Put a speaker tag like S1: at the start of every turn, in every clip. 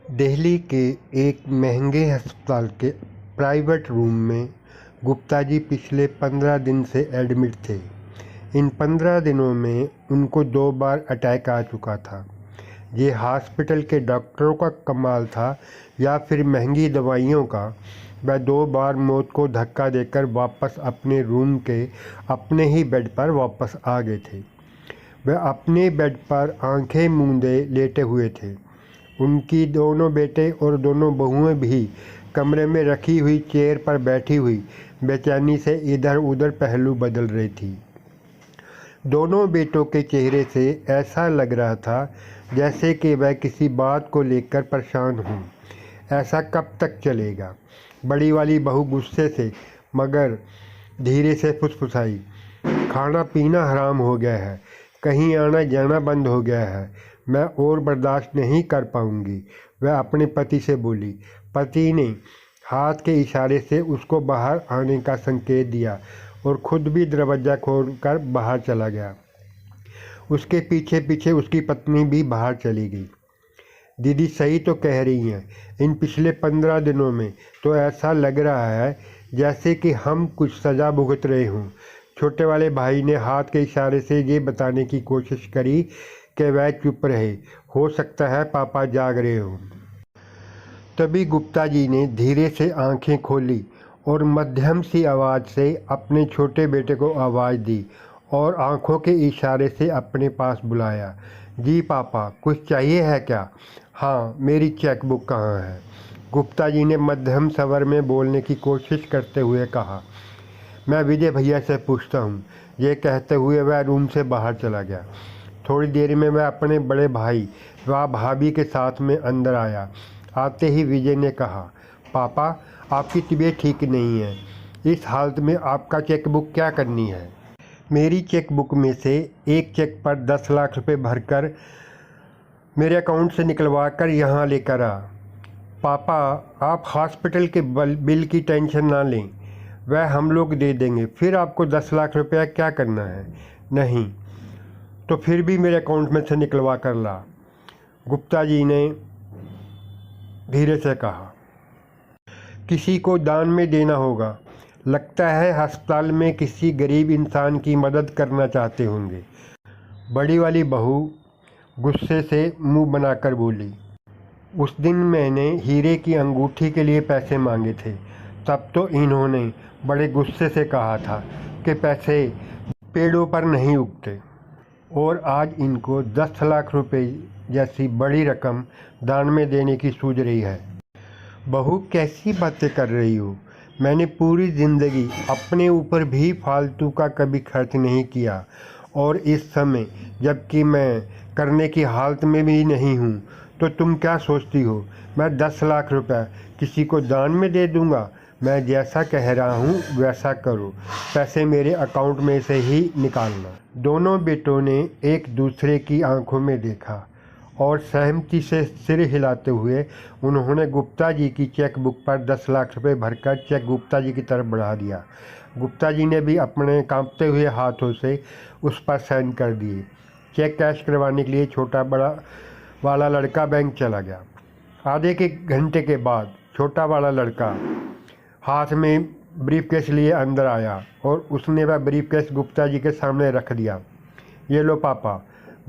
S1: दिल्ली के एक महंगे अस्पताल के प्राइवेट रूम में गुप्ता जी पिछले 15 दिन से एडमिट थे। इन 15 दिनों में उनको 2 बार अटैक आ चुका था। ये हॉस्पिटल के डॉक्टरों का कमाल था या फिर महंगी दवाइयों का। वह 2 बार मौत को धक्का देकर वापस अपने रूम के अपने ही बेड पर वापस आ गए थे। वह अपने बेड पर आंखें मूंदे लेटे हुए थे। उनकी दोनों बेटे और दोनों बहुएं भी कमरे में रखी हुई चेयर पर बैठी हुई बेचैनी से इधर उधर पहलू बदल रही थी। दोनों बेटों के चेहरे से ऐसा लग रहा था जैसे कि वह किसी बात को लेकर परेशान हों। ऐसा कब तक चलेगा? बड़ी वाली बहू गुस्से से मगर धीरे से फुसफुसाई, खाना पीना हराम हो गया है, कहीं आना जाना बंद हो गया है, मैं और बर्दाश्त नहीं कर पाऊंगी। वह अपने पति से बोली। पति ने हाथ के इशारे से उसको बाहर आने का संकेत दिया और खुद भी दरवाज़ा खोलकर बाहर चला गया। उसके पीछे पीछे उसकी पत्नी भी बाहर चली गई। दीदी सही तो कह रही हैं, इन पिछले 15 दिनों में तो ऐसा लग रहा है जैसे कि हम कुछ सज़ा भुगत रहे हों। छोटे वाले भाई ने हाथ के इशारे से ये बताने की कोशिश करी कि वह चुप रहे, हो सकता है पापा जाग रहे हों। तभी गुप्ता जी ने धीरे से आंखें खोली और मध्यम सी आवाज़ से अपने छोटे बेटे को आवाज़ दी और आंखों के इशारे से अपने पास बुलाया। जी पापा, कुछ चाहिए है क्या? हाँ, मेरी चेकबुक कहाँ है? गुप्ता जी ने मध्यम स्वर में बोलने की कोशिश करते हुए कहा। मैं विजय भैया से पूछता हूँ। ये कहते हुए वह रूम से बाहर चला गया। थोड़ी देर में वह अपने बड़े भाई व भाभी के साथ में अंदर आया। आते ही विजय ने कहा, पापा आपकी तबीयत ठीक नहीं है, इस हालत में आपका चेकबुक क्या करनी है? मेरी चेकबुक में से एक चेक पर 10 लाख रुपए भरकर मेरे अकाउंट से निकलवा कर यहाँ लेकर आ। पापा आप हॉस्पिटल के बिल की टेंशन ना लें, वह हम लोग दे देंगे। फिर आपको 10 लाख रुपया क्या करना है? नहीं तो फिर भी मेरे अकाउंट में से निकलवा कर ला, गुप्ता जी ने धीरे से कहा। किसी को दान में देना होगा। लगता है अस्पताल में किसी गरीब इंसान की मदद करना चाहते होंगे। बड़ी वाली बहू गुस्से से मुंह बनाकर बोली। उस दिन मैंने हीरे की अंगूठी के लिए पैसे मांगे थे, तब तो इन्होंने बड़े गुस्से से कहा था कि पैसे पेड़ों पर नहीं उगते, और आज इनको 10 लाख रुपए जैसी बड़ी रकम दान में देने की सूझ रही है। बहू कैसी बातें कर रही हो? मैंने पूरी ज़िंदगी अपने ऊपर भी फालतू का कभी खर्च नहीं किया, और इस समय जबकि मैं करने की हालत में भी नहीं हूँ, तो तुम क्या सोचती हो मैं 10 लाख रुपए किसी को दान में दे दूँगा? मैं जैसा कह रहा हूँ वैसा करो, पैसे मेरे अकाउंट में से ही निकालना। दोनों बेटों ने एक दूसरे की आंखों में देखा और सहमति से सिर हिलाते हुए उन्होंने गुप्ता जी की चेक बुक पर 10 लाख रुपए भरकर चेक गुप्ता जी की तरफ बढ़ा दिया। गुप्ता जी ने भी अपने कांपते हुए हाथों से उस पर साइन कर दिए। चेक कैश करवाने के लिए छोटा बड़ा वाला लड़का बैंक चला गया। आधे के घंटे के बाद छोटा वाला लड़का हाथ में ब्रीफकेस लिए अंदर आया और उसने वह ब्रीफकेस गुप्ता जी के सामने रख दिया। ये लो पापा,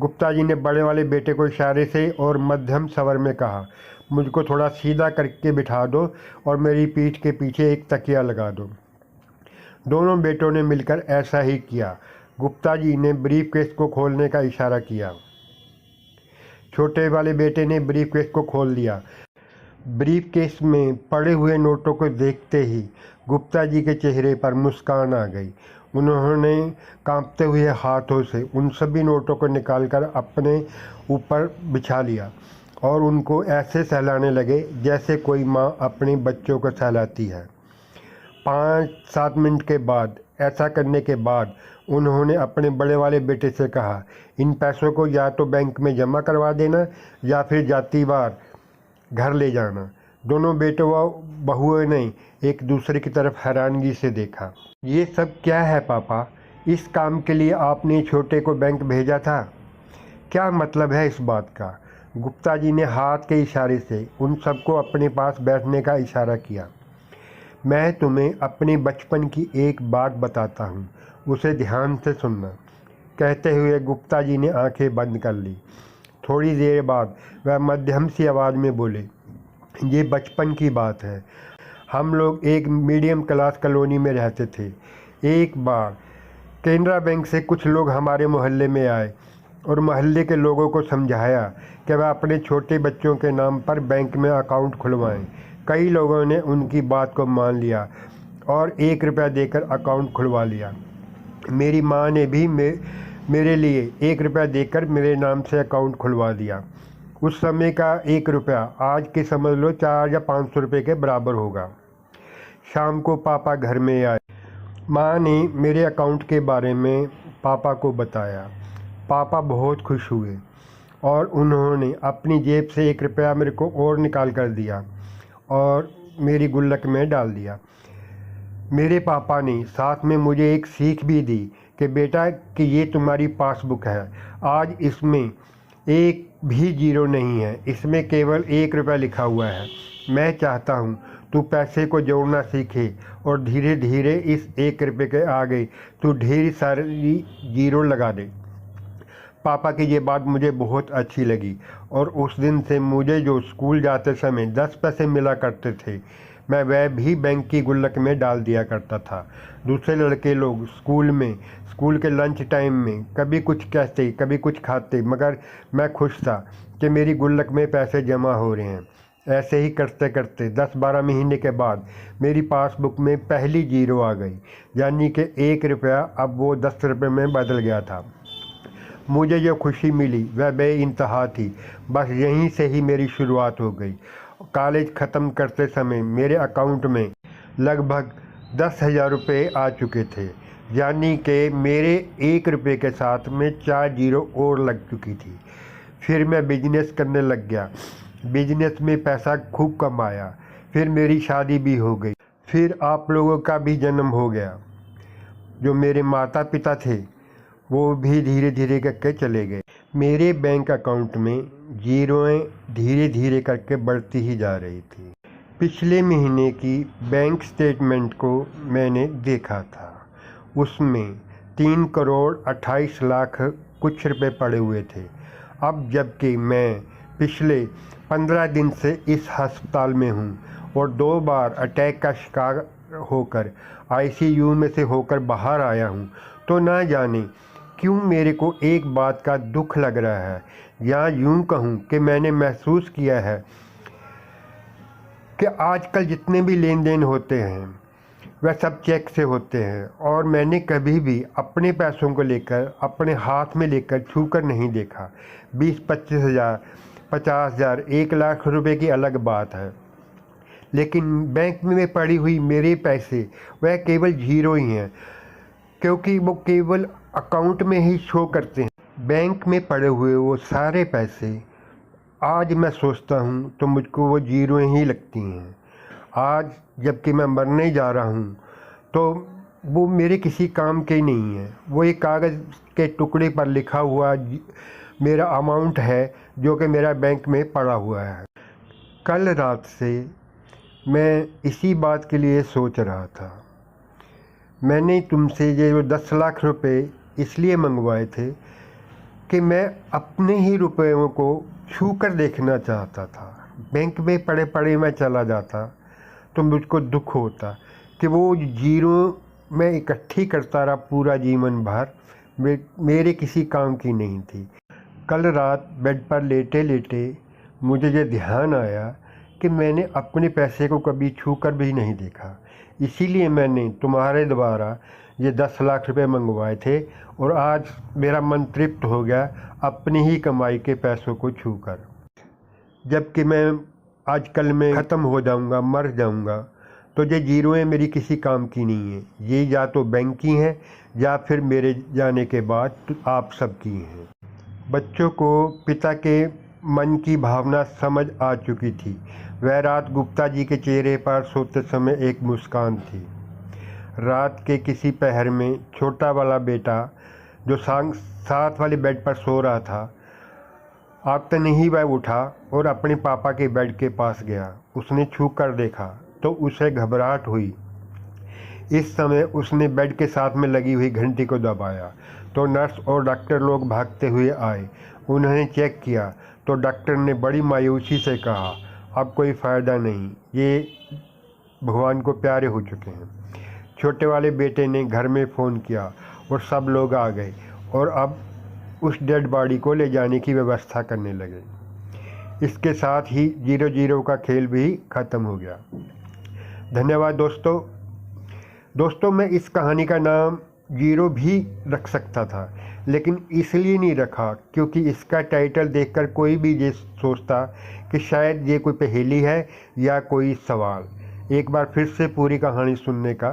S1: गुप्ता जी ने बड़े वाले बेटे को इशारे से और मध्यम स्वर में कहा। मुझको थोड़ा सीधा करके बिठा दो और मेरी पीठ के पीछे एक तकिया लगा दो। दोनों बेटों ने मिलकर ऐसा ही किया। गुप्ता जी ने ब्रीफकेस को खोलने का इशारा किया। छोटे वाले बेटे ने ब्रीफकेस को खोल दिया। ब्रीफकेस में पड़े हुए नोटों को देखते ही गुप्ता जी के चेहरे पर मुस्कान आ गई। उन्होंने कांपते हुए हाथों से उन सभी नोटों को निकालकर अपने ऊपर बिछा लिया और उनको ऐसे सहलाने लगे जैसे कोई माँ अपने बच्चों को सहलाती है। 5-7 मिनट के बाद ऐसा करने के बाद उन्होंने अपने बड़े वाले बेटे से कहा, इन पैसों को या तो बैंक में जमा करवा देना या फिर जाती बार घर ले जाना। दोनों बेटों व बहुओं ने एक दूसरे की तरफ हैरानगी से देखा। ये सब क्या है पापा? इस काम के लिए आपने छोटे को बैंक भेजा था? क्या मतलब है इस बात का? गुप्ता जी ने हाथ के इशारे से उन सबको अपने पास बैठने का इशारा किया। मैं तुम्हें अपने बचपन की एक बात बताता हूँ, उसे ध्यान से सुनना। कहते हुए गुप्ता जी ने आंखें बंद कर ली। थोड़ी देर बाद वह मध्यम सी आवाज़ में बोले, ये बचपन की बात है। हम लोग एक मीडियम क्लास कॉलोनी में रहते थे। एक बार केनरा बैंक से कुछ लोग हमारे मोहल्ले में आए और मोहल्ले के लोगों को समझाया कि वह अपने छोटे बच्चों के नाम पर बैंक में अकाउंट खुलवाएं। कई लोगों ने उनकी बात को मान लिया और 1 रुपया देकर अकाउंट खुलवा लिया। मेरी माँ ने भी मेरे लिए 1 रुपया देकर मेरे नाम से अकाउंट खुलवा दिया। उस समय का 1 रुपया आज के समझ लो 400 या 500 रुपये के बराबर होगा। शाम को पापा घर में आए। माँ ने मेरे अकाउंट के बारे में पापा को बताया। पापा बहुत खुश हुए और उन्होंने अपनी जेब से 1 रुपया मेरे को और निकाल कर दिया और मेरी गुल्लक में डाल दिया। मेरे पापा ने साथ में मुझे एक सीख भी दी कि बेटा कि ये तुम्हारी पासबुक है, आज इसमें एक भी जीरो नहीं है, इसमें केवल 1 रुपया लिखा हुआ है। मैं चाहता हूँ तू पैसे को जोड़ना सीखे और धीरे धीरे इस 1 रुपये के आगे तू ढेर सारी जीरो लगा दे। पापा की ये बात मुझे बहुत अच्छी लगी और उस दिन से मुझे जो स्कूल जाते समय 10 पैसे मिला करते थे, मैं वह भी बैंक की गुल्लक में डाल दिया करता था। दूसरे लड़के लोग स्कूल के लंच टाइम में कभी कुछ कहते कभी कुछ खाते, मगर मैं खुश था कि मेरी गुल्लक में पैसे जमा हो रहे हैं। ऐसे ही करते करते 10-12 महीने के बाद मेरी पासबुक में पहली जीरो आ गई, यानी कि 1 रुपया अब वो 10 रुपये में बदल गया था। मुझे जो खुशी मिली वह बेइंतहा थी। बस यहीं से ही मेरी शुरुआत हो गई। कॉलेज ख़त्म करते समय मेरे अकाउंट में लगभग 10,000 रुपये आ चुके थे, यानी कि मेरे 1 रुपये के साथ में 4 जीरो और लग चुकी थी। फिर मैं बिजनेस करने लग गया। बिजनेस में पैसा खूब कमाया। फिर मेरी शादी भी हो गई। फिर आप लोगों का भी जन्म हो गया। जो मेरे माता पिता थे वो भी धीरे धीरे करके चले गए। मेरे बैंक अकाउंट में जीरोएं धीरे धीरे करके बढ़ती ही जा रही थी। पिछले महीने की बैंक स्टेटमेंट को मैंने देखा था, उसमें 3 करोड़ 28 लाख कुछ रुपए पड़े हुए थे। अब जबकि मैं पिछले 15 दिन से इस अस्पताल में हूँ और 2 बार अटैक का शिकार होकर आईसीयू में से होकर बाहर आया हूँ, तो ना जाने क्यों मेरे को एक बात का दुख लग रहा है, या यूँ कहूँ कि मैंने महसूस किया है कि आजकल जितने भी लेन देन होते हैं वह सब चेक से होते हैं और मैंने कभी भी अपने पैसों को लेकर अपने हाथ में लेकर छूकर नहीं देखा। 20-25 हज़ार, 50 हज़ार, 1 लाख रुपए की अलग बात है, लेकिन बैंक में पड़ी हुई मेरे पैसे वह केवल जीरो ही हैं, क्योंकि वो केवल अकाउंट में ही शो करते हैं। बैंक में पड़े हुए वो सारे पैसे आज मैं सोचता हूँ तो मुझको वो जीरो ही लगती हैं। आज जबकि मैं मरने जा रहा हूँ तो वो मेरे किसी काम के नहीं है। वो एक कागज़ के टुकड़े पर लिखा हुआ मेरा अमाउंट है जो कि मेरा बैंक में पड़ा हुआ है। कल रात से मैं इसी बात के लिए सोच रहा था। मैंने तुमसे ये जो 10 लाख रुपए इसलिए मंगवाए थे कि मैं अपने ही रुपयों को छू कर देखना चाहता था। बैंक में पड़े पड़े मैं चला जाता तो मुझको दुख होता कि वो जीरो मैं इकट्ठी करता रहा पूरा जीवन भर, मेरे किसी काम की नहीं थी। कल रात बेड पर लेटे लेटे मुझे ये ध्यान आया कि मैंने अपने पैसे को कभी छू कर भी नहीं देखा। इसीलिए मैंने तुम्हारे द्वारा ये 10 लाख रुपए मंगवाए थे और आज मेरा मन तृप्त हो गया अपनी ही कमाई के पैसों को छूकर। जबकि मैं आजकल में ख़त्म हो जाऊंगा, मर जाऊंगा, तो ये जीरोएं मेरी किसी काम की नहीं है। ये या तो बैंक की हैं या फिर मेरे जाने के बाद तो आप सब की हैं। बच्चों को पिता के मन की भावना समझ आ चुकी थी। वह रात गुप्ता जी के चेहरे पर सोते समय एक मुस्कान थी। रात के किसी पहर में छोटा वाला बेटा जो साथ वाले बेड पर सो रहा था आते नहीं वह उठा और अपने पापा के बेड के पास गया। उसने छू कर देखा तो उसे घबराहट हुई। इस समय उसने बेड के साथ में लगी हुई घंटी को दबाया तो नर्स और डॉक्टर लोग भागते हुए आए। उन्होंने चेक किया तो डॉक्टर ने बड़ी मायूसी से कहा, अब कोई फ़ायदा नहीं, ये भगवान को प्यारे हो चुके हैं। छोटे वाले बेटे ने घर में फ़ोन किया और सब लोग आ गए और अब उस डेड बॉडी को ले जाने की व्यवस्था करने लगे। इसके साथ ही 0-0 का खेल भी ख़त्म हो गया। धन्यवाद दोस्तों मैं इस कहानी का नाम 0 भी रख सकता था, लेकिन इसलिए नहीं रखा क्योंकि इसका टाइटल देखकर कोई भी ये सोचता कि शायद ये कोई पहेली है या कोई सवाल। एक बार फिर से पूरी कहानी सुनने का